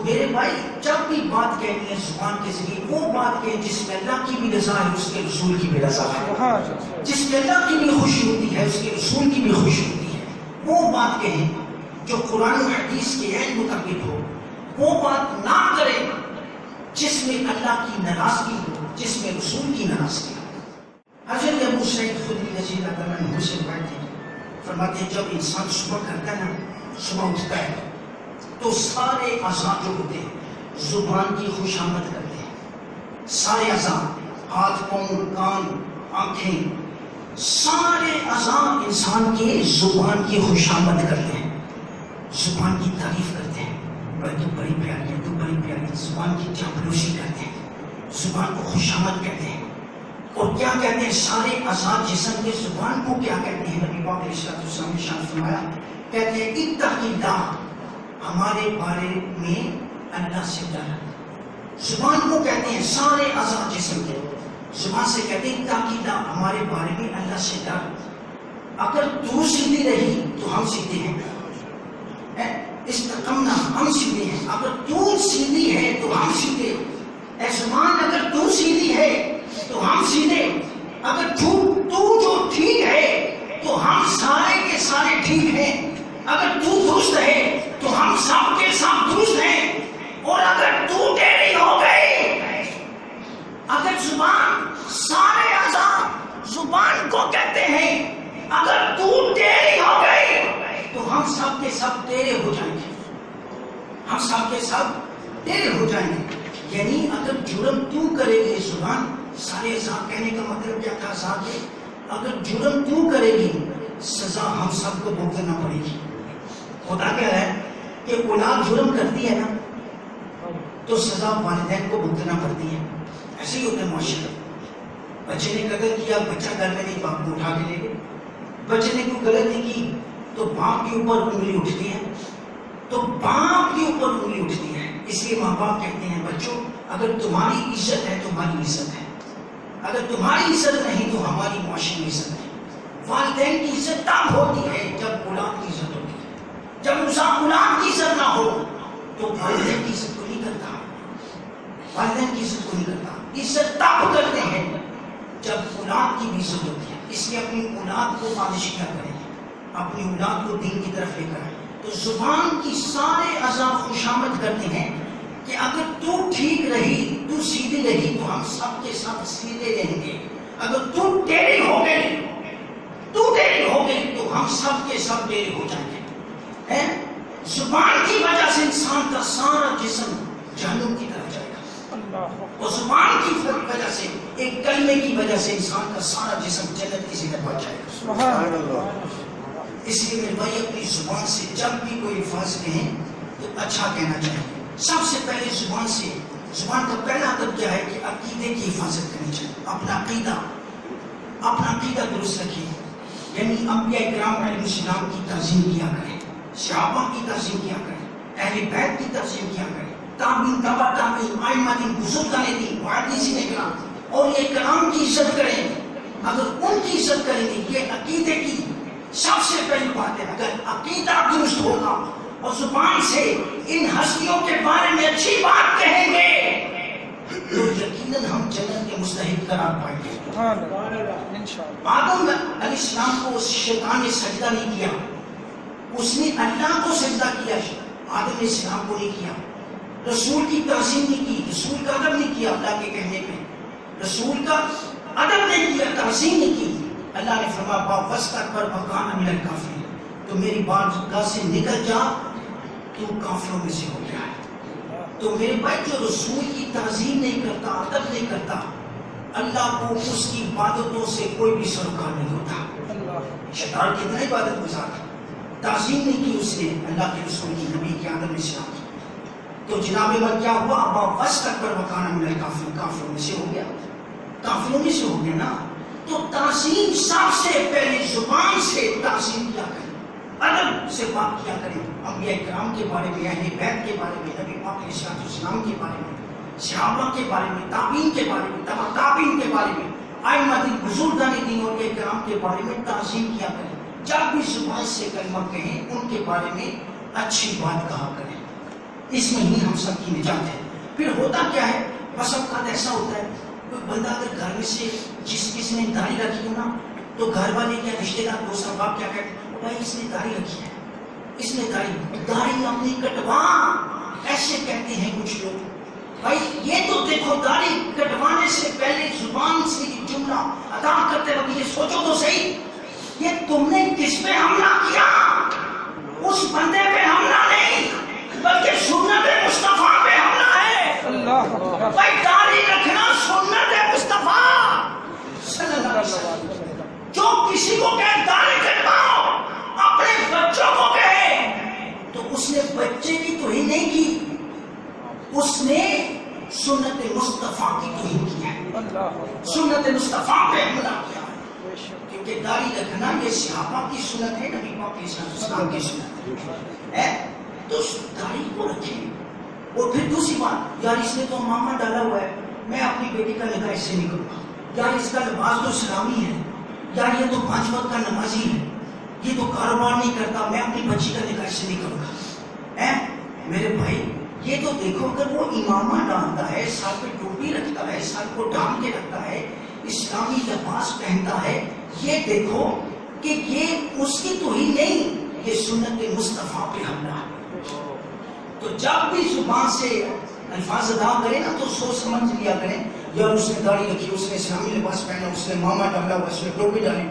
میرے بھائی جب بھی بات کہنی ہے زبان کے ذریعے وہ بات کہیں جس میں اللہ کی بھی رضا ہے، اس کے رسول کی بھی رضا ہے، جس میں اللہ کی بھی خوشی ہوتی ہے، اس کے رسول کی بھی خوشی ہوتی ہے۔ وہ بات کہیں جو قرآن و حدیث کے عین مطابق ہو، وہ بات نہ کریں جس میں اللہ کی ناراضگی ہو، جس میں رسول کی ناراضگی ہو۔ حضرت ابو سعید خدری رضی اللہ عنہ سے روایت ہے، فرماتے ہیں جب انسان صبح کرتا ہے نا، صبح اٹھتا ہے تو سارے اعضاء جو ہوتے ہیں زبان کی خوشامد کرتے ہیں، سارے اعضاء، ہاتھ، پاؤں، کان، آنکھیں، سارے اعضاء انسان کے زبان کی خوشامد کرتے ہیں، زبان کی تعریف کرتے ہیں، بھائی تو بڑی پیاری ہے، تو بڑی پیاری ہے، زبان کی چاپلوسی کرتے ہیں، زبان کو خوشامد کہتے ہیں۔ اور کیا کہتے ہیں سارے اعضاء جسم کے زبان کو کیا کہتے ہیں؟ نبی پاک علیہ السلام نے شان فرمایا، کہتے ہیں اتقی اللہ، ہمارے بارے میں اللہ سے ڈر۔ زبان کو کہتے ہیں سارے اعضاء جسم کے، زبان سے کہتے ہیں اتقی اللہ، ہمارے بارے میں اللہ سے ڈر۔ اگر تو سیدھی رہی تو ہم سیدھے ہیں، استقمنا، ہم سیدھے ہیں۔ اگر تو سیدھی ہے تو ہم سیدھے، اے زبان اگر تو سیدھی ہے تو ہم سیدھے، اگر تو جو ٹھیک ہے تو ہم سارے کے سارے ٹھیک ہیں، اگر تو درست ہے تو ہم سب کے سب درست ہیں، اور اگر تو ٹیڑھی ہو گئی، اگر زبان، سارے اعضاء زبان کو کہتے ہیں اگر تو ٹیڑھی ہو گئی تو ہم سب کے سب ٹیڑھے ہو جائیں گے، ہم سب کے سب ٹیڑھے ہو جائیں گے۔ یعنی اگر جرم تو کرے گی زبان، سارے اعضاء کہنے کا مطلب کیا تھا صاحب؟ اگر جرم تو کرے گی سزا ہم سب کو بھگتنا پڑے گی۔ ہوتا کیا ہے کہ اولاد جرم کرتی ہے نا تو سزا والدین کو بھگتنا پڑتی ہے، ایسے ہی ہوتا ہے معاشرے۔ بچے نے قتل کیا، بچہ گھر میں نہیں، باپ کو اٹھا کے لے گئے۔ بچے نے کوئی غلطی کی تو باپ کے اوپر انگلی اٹھتی ہے، تو باپ کے اوپر انگلی اٹھتی ہے۔ اس لیے ماں باپ کہتے ہیں بچوں اگر تمہاری عزت ہے تو ہماری عزت ہے، اگر تمہاری عزت نہیں تو ہماری معاشرے میں عزت ہے۔ والدین کی عزت تب ہوتی ہے جب اولاد کی عزت ہوتی ہے، جب اولاد کی عزت نہ ہو تو والدین کی عزت کو نہیں کرتا، والدین کی عزت کو نہیں کرتا۔ عزت تب کرتے ہیں جب اولاد کی بھی عزت ہوتی ہے۔ اس لیے اپنی اولاد کو پالش کیا کریں، اپنی اولاد کو دین کی طرف لے کر آئے۔ تو زبان کی سارے اعضاء خوشامد کرتے ہیں کہ اگر تو ٹھیک رہی، تو سیدھی رہی تو ہم سب کے سب سیدھے رہیں گے، اگر تو ٹیڑھی ہو گئی تو ہم سب کے سب ٹیڑھے ہو جائیں گے۔ زبان کی وجہ سے انسان کا سارا جسم جہنم کی طرف جائے گا، اور زبان کی وجہ سے، ایک کلمے کی وجہ سے انسان کا سارا جسم جنت کی جگہ پہنچ جائے گا۔ سبحان اللہ۔ اس لیے میرے بھائی اپنی زبان سے جب بھی کوئی الفاظ کہیں تو اچھا کہنا چاہیے۔ سب سے پہلے زبان کا پہلا ادب کیا ہے کہ عقیدے کی حفاظت کرنی چاہیے، اپنا عقیدہ درست رکھیے۔ یعنی انبیاء کرام علیہ السلام کی تعظیم کیا کریں، صحابہ کی تعظیم کیا کریں، اہل بیت کی تعظیم کیا کریں، تابعین، تبع تابعین، ائمہ دین، بزرگان دین، محدثین کرام، اور یہ کرام کی عزت کریں۔ اگر ان کی عزت کریں گے، یہ عقیدے کی سب سے پہلی بات ہے۔ اگر عقیدہ درست ہوگا اور زبان سے ان ہستیوں کے بارے میں اچھی بات کہیں گے تو یقیناً ہم جنت کے مستحق قرار پائیں گے۔ آدم علیہ السلام کو شیطان نے سجدہ نہیں کیا، اس نے اللہ کو سجدہ کیا، آدم علیہ السلام کو نہیں کیا۔ رسول کی تعظیم نہیں کی، رسول کا ادب نہیں کیا، اللہ کے کہنے پہ رسول کا ادب نہیں کیا، تعظیم نہیں کی۔ اللہ نے فرمایا واستکبر وکان من الکافرین، تو میری بارگاہ سے نکل جا، تو کافروں میں سے ہو گیا ہے۔ تو میرے بھائی جو رسول کی تعظیم نہیں کرتا، ادب نہیں کرتا، اللہ کو اس کی عبادتوں سے کوئی بھی سروکار نہیں ہوتا۔ شیطان کتنا عبادت گزار ہے، تعظیم نہیں کی اس نے اللہ کے رسول کی، نبی کے آدم علیہ السلام کی۔ تو جناب من کیا ہوا؟ واستکبر وکان من الکافرین، کافروں میں سے ہو گیا، کافروں میں سے ہو گیا نا۔ تو تعظیم سب سے پہلے زبان سے تعظیم کیا کریں، ادب سے بات کیا کریں، انبیاء کرام کے بارے میں، اہل بیت کے بارے میں، نبی پاک علیہ السلام کے بارے میں، صحابہ کے بارے میں، تابعین کے بارے میں، تبع تابعین کے بارے میں، ائمہ دین، بزرگان دین اور کرام کے بارے میں تعظیم کیا کریں۔ جب بھی زبان سے کلمہ کہیں ان کے بارے میں اچھی بات کہا کریں، اس میں ہی ہم سب کی نجات ہے۔ پھر ہوتا کیا ہے، بس اوقات ایسا ہوتا ہے کوئی بندہ اگر گھر میں سے جس نے داڑھی رکھی ہو نا، تو گھر والے کیا، رشتے دار، دوست احباب کیا کہتے ہیں، بھائی اس نے داڑھی رکھی ہے، اس نے داڑھی اپنی کٹوا، ایسے کہتے ہیں کچھ لوگ۔ بھائی یہ تو دیکھو، داڑھی کٹوانے سے پہلے زبان سے یہ جملہ ادا کرتے وقت یہ سوچو تو صحیح، یہ تم نے کس پہ حملہ کیا؟ اس بندے پہ حملہ نہیں، بلکہ سنت مصطفیٰ پہ حملہ ہے۔ بھائی داڑھی رکھنا سنت مصطفیٰ صلی اللہ علیہ وسلم۔ جو کسی کو کہے داڑھی کٹواؤ، اپنے بچوں کو کہے، تو اس نے بچے کی توہین نہیں کی، اس نے سنت مصطفیٰ کی توہین کی ہے، سنت مصطفیٰ پہ حملہ کیا ہے۔ کیونکہ داڑھی رکھنا یہ صحابہ کی سنت ہے، نبی پاک علیہ السلام کی سنت ہے، تو داڑھی کو رکھیں۔ اور پھر دوسری بات، یار اس نے تو امامہ ڈالا ہوا ہے، میں اپنی بیٹی کا نکاح اس سے نہیں کروں گا، یار اس کا لباس تو اسلامی ہے، یار یہ تو 5 وقت کا نمازی ہے، یہ تو کاروبار نہیں کرتا، میں اپنی بچی کا نکاح اس سے نہیں کروں گا۔ میرے بھائی یہ تو دیکھو، اگر وہ امامہ ڈالتا ہے، سر پہ ٹوپی رکھتا ہے، سر کو ڈھانپ کے رکھتا ہے، اسلامی لباس پہنتا ہے، یہ دیکھو کہ یہ اس کی توہین نہیں، یہ سنت مصطفیٰ پہ حملہ ہے۔ تو جب بھی زبان سے الفاظ ادا کریں نا، تو سوچ سمجھ لیا کریں، یار اس نے داڑھی رکھی، اس نے اسلامی لباس پہنا، اس نے ماما ڈالا ہوا، اس نے ٹوپی ڈالی،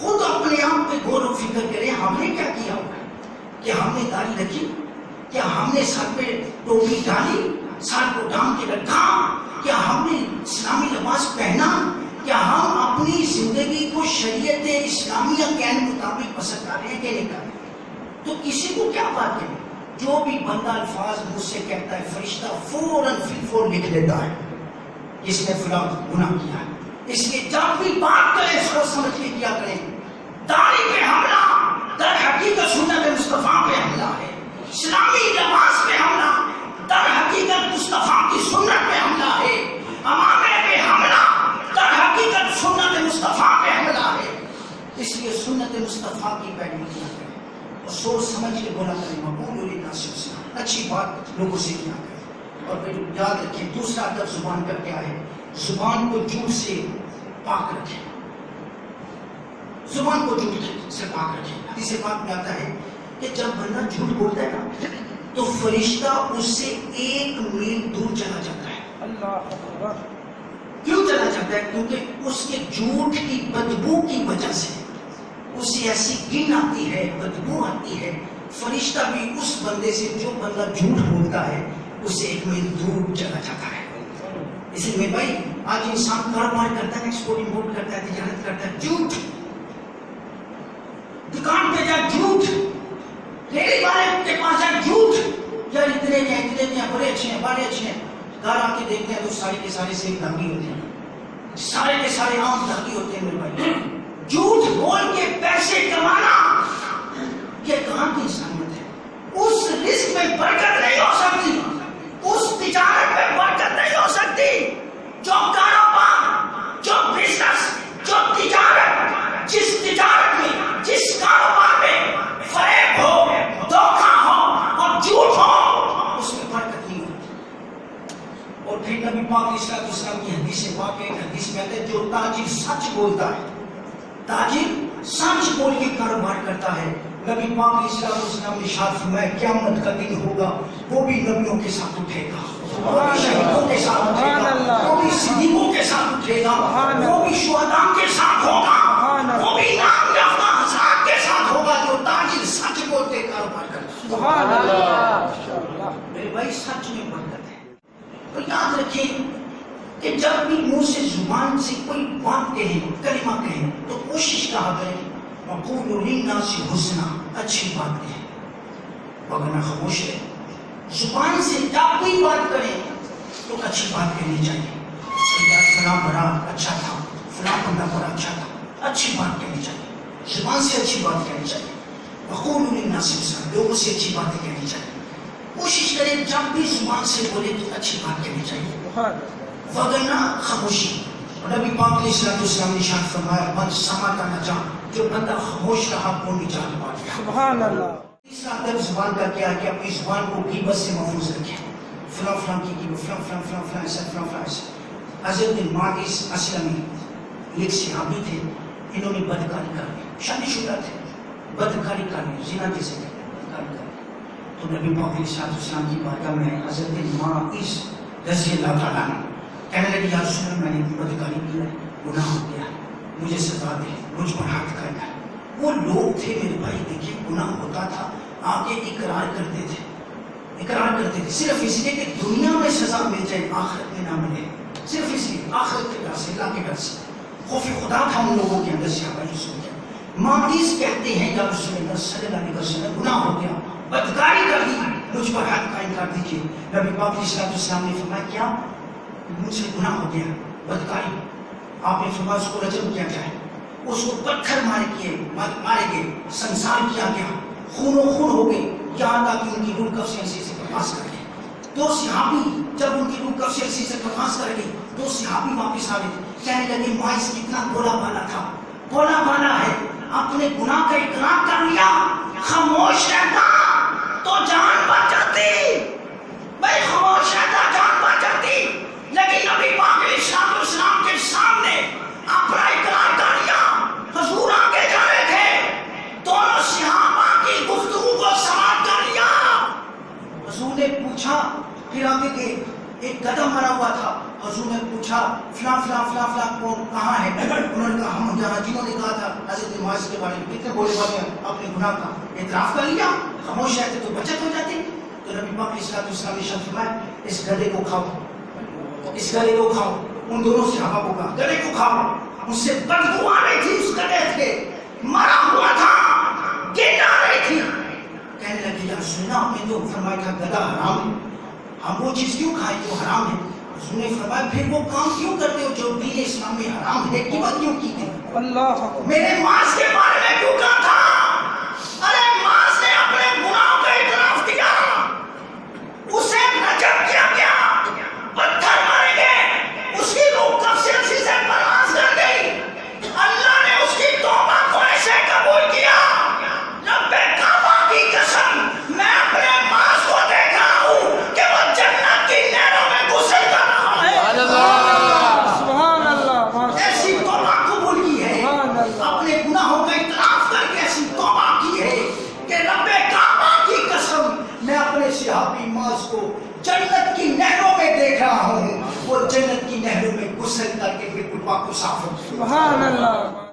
خود اپنے آپ پہ غور و فکر کریں، ہم نے کیا کیا ہوگا؟ کیا ہم نے داڑھی رکھی؟ کیا ہم نے سر پہ ٹوپی ڈالی، سر کو ڈھانپ کے رکھا؟ کیا ہم نے اسلامی لباس پہنا؟ کیا ہم اپنی زندگی کو شریعت اسلامیہ کے مطابق بسر کر رہے ہیں کہ نہیں کر رہے؟ تو کسی کو کیا بات کریں، جو بھی بندہ الفاظ مجھ سے کہتا ہے، فرشتہ فوراً فور لکھ لیتا ہے اس نے فلاں گناہ کیا ہے۔ اس لیے جب بھی بات کریں سوچ سمجھ کے کیا کریں۔ داڑھی پہ حملہ در حقیقت سنت مصطفیٰ پہ حملہ ہے، اسلامی لباس پہ حملہ در حقیقت مصطفیٰ کی سنت پہ حملہ ہے، امامے پہ حملہ در حقیقت سنت مصطفیٰ پہ حملہ ہے۔ اس لیے سنت مصطفیٰ کی پیروی کیا کریں اور سوچ سمجھ کے بولا کریں، مقبول للناس حسنا، اچھی بات لوگوں سے کیا کریں۔ اور پھر یاد رکھیں دوسرا ادب زبان کا کیا ہے، زبان کو جھوٹ سے پاک رکھیں، زبان کو جھوٹ سے پاک رکھیں۔ حدیث پاک میں آتا ہے کہ جب بندہ جھوٹ بولتا ہے نا، تو فرشتہ اس سے 1 میل دور چلا جاتا ہے۔ اللہ کیوں چلا جاتا ہے؟ کیونکہ اس کے جھوٹ کی بدبو کی وجہ سے اسے ایسی گن آتی ہے، بدبو آتی ہے، فرشتہ بھی اس بندے سے، جو بندہ جھوٹ بولتا ہے، اسے 1 میل دور چلا جاتا ہے۔ اس لیے بھائی آج انسان کاروبار کرتا ہے، ایکسپورٹ امپورٹ کرتا ہے، تجارت کرتا ہے، جھوٹ، دکان پہ جا جھوٹ، ریڑھی والے کے پاس جا جھوٹ، یار اتنے ہیں، بڑے اچھے ہیں، بڑے اچھے ہیں، گھر آ کے دیکھتے ہیں تو سارے کے سارے سیب دھاگی ہوتے ہیں، سارے کے سارے آم دھاگی ہوتے ہیں۔ میرے بھائی جھوٹ بول کے پیسے کمانا یہ کہاں کی انسانیت ہے؟ اس رزق میں برکت نہیں ہو سکتی، اس تجارت میں برکت نہیں ہو سکتی، جو کاروبار، جو بزنس، جو تجارت، جس تجارت میں، جس کاروبار میں فریب ہو، دھوکہ ہو اور جھوٹ ہو، اس میں برکت نہیں ہوتی۔ اور پھر نبی پاک علیہ السلام کی حدیث پاک ہے، حدیث میں آتا ہے جو تاجر سچ بولتا ہے، تاجر سچ بول کے کاروبار کرتا ہے، نبی پاک علیہ السلام نے ارشاد فرمایا قیامت کا دن ہوگا، وہ بھی نبیوں کے ساتھ اٹھے گا، وہ بھی شہیدوں کے ساتھ اٹھے گا، وہ بھی صدیقوں کے ساتھ اٹھے گا، وہ بھی شہداء کے ساتھ ہوگا، وہ بھی نام یافتہ حضرات کے ساتھ ہوگا، جو تاجر سچ بولتے کاروبار کرتا ہے۔ میرے بھائی سچ میں برکت ہے۔ تو یاد رکھیں کہ جب بھی منہ سے زبان سے کوئی بات کہیں، کلمہ کہیں، تو کوشش کہا کریں وَقُولُوا لِلنَّاسِ حُسْنًا، اچھی بات کہیں، وگرنہ خاموش ہے۔ زبان سے جب کوئی بات کریں تو اچھی بات کہنی چاہیے، یار فلاں بڑا اچھا تھا، فلاں بندہ بڑا اچھا تھا، اچھی بات کہنی چاہیے، زبان سے اچھی بات کہنی چاہیے۔ وَقُولُوا لِلنَّاسِ حُسْنًا، لوگوں سے اچھی باتیں کہنی چاہیے، کوشش کریں جب بھی زبان سے بولے تو اچھی بات کہنی چاہیے، وگرنہ خاموشی۔ نبی پاک علیہ السلام نے ارشاد فرمایا من صمت نجا، جو بندہ خاموش رہا وہ نجات پا گیا۔ سبحان اللہ۔ تیسرا ادب زبان کا کیا کہ اپنی زبان کو غیبت سے محفوظ رکھیں. فلاں فلاں کی غیبت، فلاں فلاں فلاں فلاں ایسا، فلاں فلاں ایسا. حضرت ماعز اسلمی ایک صحابی تھے، انہوں نے بدکاری کر لی، شادی شدہ تھے، بدکاری کر لی، زنا جیسے بدکاری کر لی. تو نبی پاک علیہ السلام کی بارگاہ میں حضرت ماعز رضی اللہ تعالیٰ عنہ کہنے لگے یا رسول اللہ میں نے بدکاری کی ہے، گناہ ہو گیا، مجھے سزا دے، مجھ پر ہاتھ کرنا. وہ لوگ تھے میرے بھائی، دیکھیے گناہ ہوتا تھا آگے اقرار کرتے تھے، اقرار کرتے تھے صرف اس لیے کہ دنیا میں سزا مل جائے آخرت میں نہ ملے، صرف اس لیے آخرت کے ڈر سے، اللہ کے ڈر سے. خوف خدا تھا ان لوگوں کے اندر. صحابہ رسول کے ماعز کہتے ہیں یا رسول اللہ صلی اللہ علیہ وسلم گناہ ہو گیا، بدکاری کر دی، مجھ پر حد قائم کر دیجیے. نبی پاک علیہ السلام نے فرمایا کیا مجھ سے گناہ ہو گیا بدکاری؟ آپ نے فرمایا اس کو رجم کیا جائے، اس کو پتھر مارے گئے، سنسار کیا گیا، خون و خون ہو گئے، یہاں تک کہ ان کی روح کف سے ایسے پرواز کر گئے. تو صحابی جب ان کی روح کف سے ایسے پرواز کر گئی تو صحابی واپس آ گئے، کہنے لگے ماعز کتنا بولا بالا تھا، بولا بالا ہے، آپ نے گناہ کا اقرار کر لیا، خاموش رہتا تو جان بچ جاتی، بھائی خاموش رہتا جان بچ جاتی. لیکن نبی پاک علیہ السلام کے سامنے اپنا اقرار کر لیا. حضور آگے جا رہے تھے، دونوں صحابہ کی گفتگو کو سماعت کر لیا. حضور نے پوچھا، پھر آگے گئے، ایک قدم مرا ہوا تھا. حضور نے پوچھا فلاں فلاں فلاں فلاں کون کہاں ہے؟ انہوں نے کہا ہم جہاں جنہوں نے کہا تھا حضرت ماعز کے بارے میں کتنے بولے والے ہیں، اپنے گناہ کا اعتراف کر لیا، خاموش رہتے تو بچت ہو جاتی. تو نبی پاک علیہ السلام نے شرط فرمایا اس گدھے کو کھاؤ، اس گدھے کو کھاؤ. ان دونوں صحابہ کو کہا گدھے کو کھاؤ، اس سے بدبو آ رہی تھی، اس گدھے سے مرا ہوا تھا، گن آ رہی تھی. کہنے لگے یا رسول اللہ آپ نے تو فرمایا تھا گدھا حرام ہے، ہم وہ چیز کیوں کھائیں جو حرام ہے؟ حضور نے فرمایا پھر وہ کام کیوں کرتے ہو جو دین اسلام میں حرام ہے، کی بات کیوں کی تھی؟ اللہ میرے ماعز کے بارے میں کیوں کہا تھا؟ ارے ماعز نے اپنے گناہوں کا اعتراف کیا، اسے رجم کیا گیا، پتھر مارے گئے، اس کی روح کف سے پرواز کر گئی. اللہ نے اس کی توبہ کو ایسے قبول کیا، رب کعبہ کی قسم میں اپنے ماعز کو دیکھ رہا ہوں کہ وہ جنت کی نہروں میں غسل کر رہا ہے. سبحان اللہ، ایسی توبہ قبول کی ہے، اپنے گناہوں کا اعتراف کر کے ایسی توبہ کی ہے کہ رب کعبہ کی قسم میں اپنے صحابی ماعز کو جنت کی نہروں میں دیکھ رہا ہوں، وہ جنت کی نہروں میں غسل کر کے بالکل پاک و صاف ہو. سبحان اللہ.